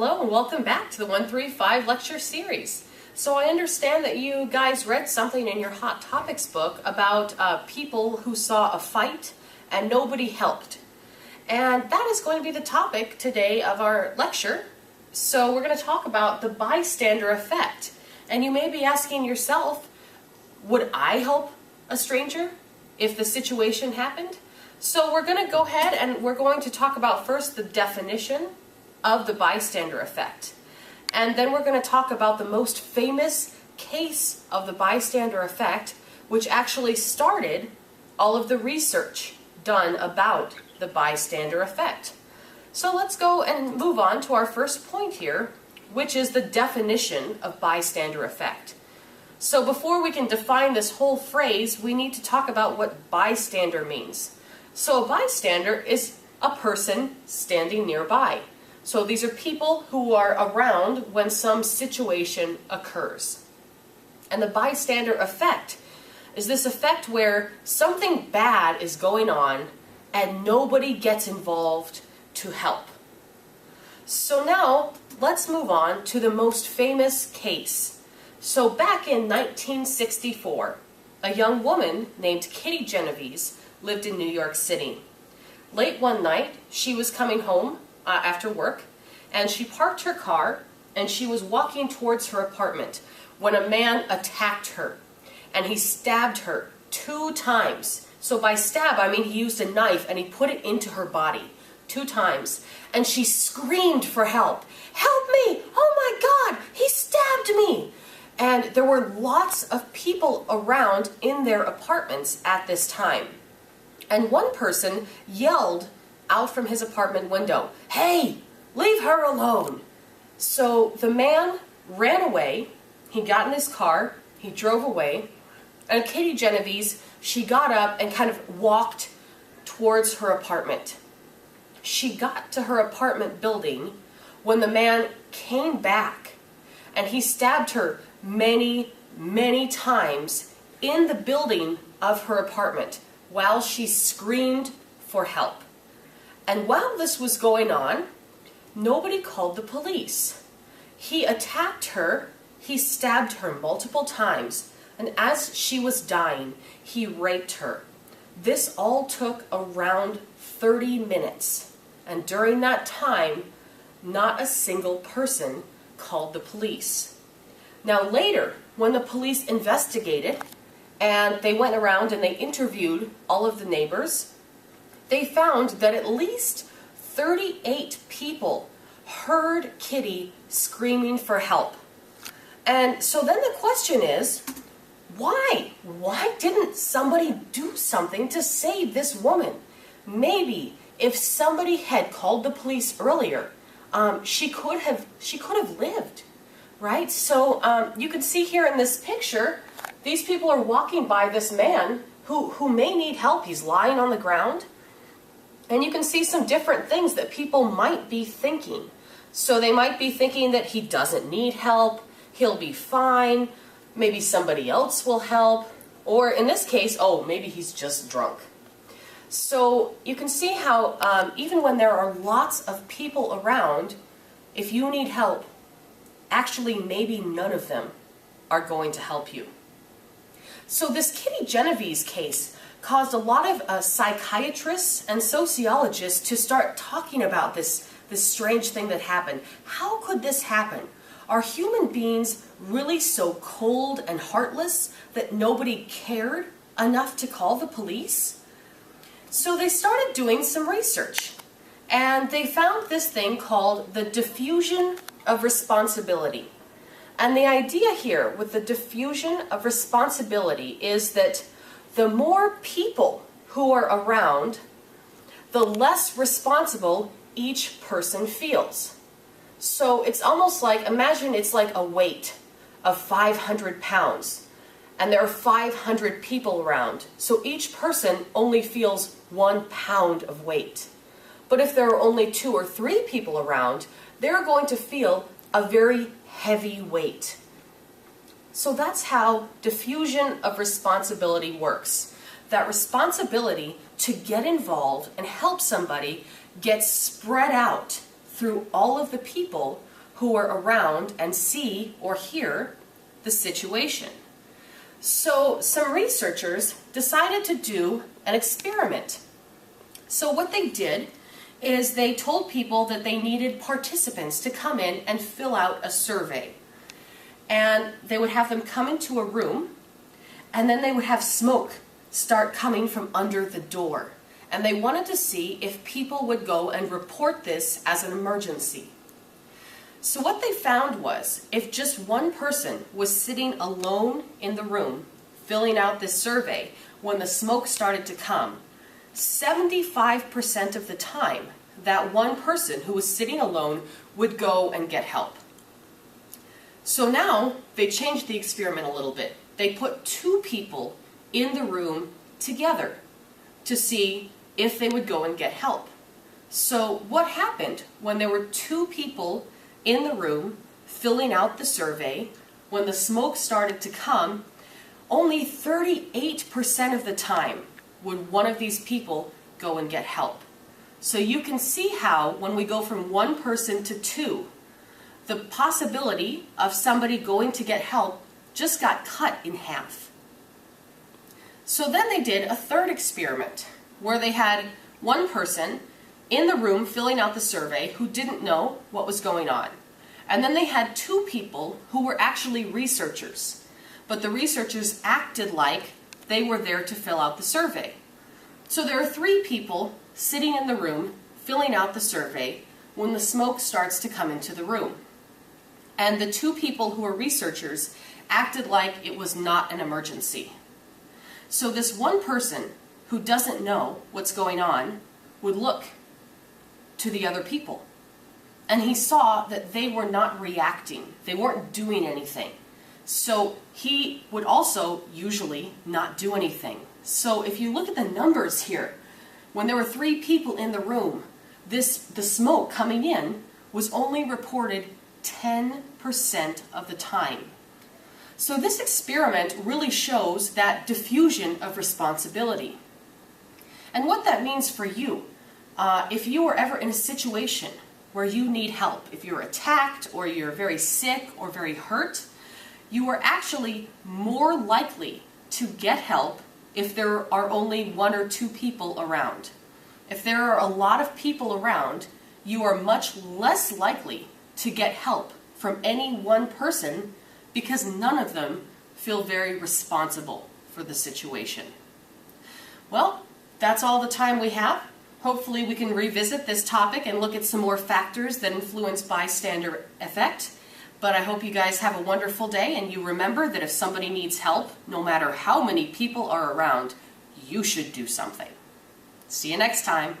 Hello and welcome back to the 135 lecture series. So I understand that you guys read something in your Hot Topics book about people who saw a fight and nobody helped. And that is going to be the topic today of our lecture. So we're going to talk about the bystander effect. And you may be asking yourself, would I help a stranger if the situation happened? So we're going to go ahead and we're going to talk about first the definition of the bystander effect. And then we're going to talk about the most famous case of the bystander effect, which actually started all of the research done about the bystander effect. So let's go and move on to our first point here, which is the definition of bystander effect. So before we can define this whole phrase, we need to talk about what bystander means. So a bystander is a person standing nearby. So these are people who are around when some situation occurs. And the bystander effect is this effect where something bad is going on and nobody gets involved to help. So now let's move on to the most famous case. So back in 1964, a young woman named Kitty Genovese lived in New York City. Late one night, she was coming home after work, and she parked her car and she was walking towards her apartment when a man attacked her and he stabbed her 2 times. So by stab, I mean he used a knife and he put it into her body 2 times, and she screamed for help. "Help me! Oh my God, he stabbed me!" And there were lots of people around in their apartments at this time. And one person yelled out from his apartment window, "Hey, leave her alone!" So the man ran away, he got in his car, he drove away, and Kitty Genovese, she got up and kind of walked towards her apartment. She got to her apartment building when the man came back, and he stabbed her many, many times in the building of her apartment while she screamed for help. And while this was going on, nobody called the police. He attacked her, he stabbed her multiple times, and as she was dying, he raped her. This all took around 30 minutes, and during that time, not a single person called the police. Now later, when the police investigated, and they went around and they interviewed all of the neighbors, they found that at least 38 people heard Kitty screaming for help. And so then the question is, why? Why didn't somebody do something to save this woman? Maybe if somebody had called the police earlier, she could have lived, right? So you can see here in this picture, these people are walking by this man who may need help. He's lying on the ground. And you can see some different things that people might be thinking. So they might be thinking that he doesn't need help, he'll be fine, maybe somebody else will help, or in this case, oh, maybe he's just drunk. So you can see how even when there are lots of people around, if you need help, actually maybe none of them are going to help you. So this Kitty Genovese case caused a lot of psychiatrists and sociologists to start talking about this strange thing that happened. How could this happen? Are human beings really so cold and heartless that nobody cared enough to call the police? So they started doing some research, and they found this thing called the diffusion of responsibility. And the idea here with the diffusion of responsibility is that the more people who are around, the less responsible each person feels. So it's almost like, imagine it's like a weight of 500 pounds, and there are 500 people around. So each person only feels 1 pound of weight. But if there are only 2 or 3 people around, they're going to feel a very heavy weight. So that's how diffusion of responsibility works. That responsibility to get involved and help somebody gets spread out through all of the people who were around and see or hear the situation. So some researchers decided to do an experiment. So what they did is they told people that they needed participants to come in and fill out a survey. And they would have them come into a room, and then they would have smoke start coming from under the door. And they wanted to see if people would go and report this as an emergency. So what they found was, if just one person was sitting alone in the room filling out this survey when the smoke started to come, 75% of the time, that one person who was sitting alone would go and get help. So now they changed the experiment a little bit. They put two people in the room together to see if they would go and get help. So what happened when there were two people in the room filling out the survey? When the smoke started to come, only 38% of the time would one of these people go and get help. So you can see how when we go from one person to two, the possibility of somebody going to get help just got cut in half. So then they did a third experiment where they had one person in the room filling out the survey who didn't know what was going on. And then they had two people who were actually researchers, but the researchers acted like they were there to fill out the survey. So there are three people sitting in the room filling out the survey when the smoke starts to come into the room. And the two people who are researchers acted like it was not an emergency. So this one person who doesn't know what's going on would look to the other people. And he saw that they were not reacting. They weren't doing anything. So he would also usually not do anything. So if you look at the numbers here, when there were three people in the room, the smoke coming in was only reported 10% of the time. So this experiment really shows that diffusion of responsibility. And what that means for you, if you are ever in a situation where you need help, if you're attacked or you're very sick or very hurt, you are actually more likely to get help if there are only one or two people around. If there are a lot of people around, you are much less likely to get help from any one person because none of them feel very responsible for the situation. Well, that's all the time we have. Hopefully we can revisit this topic and look at some more factors that influence bystander effect. But I hope you guys have a wonderful day, and you remember that if somebody needs help, no matter how many people are around, you should do something. See you next time.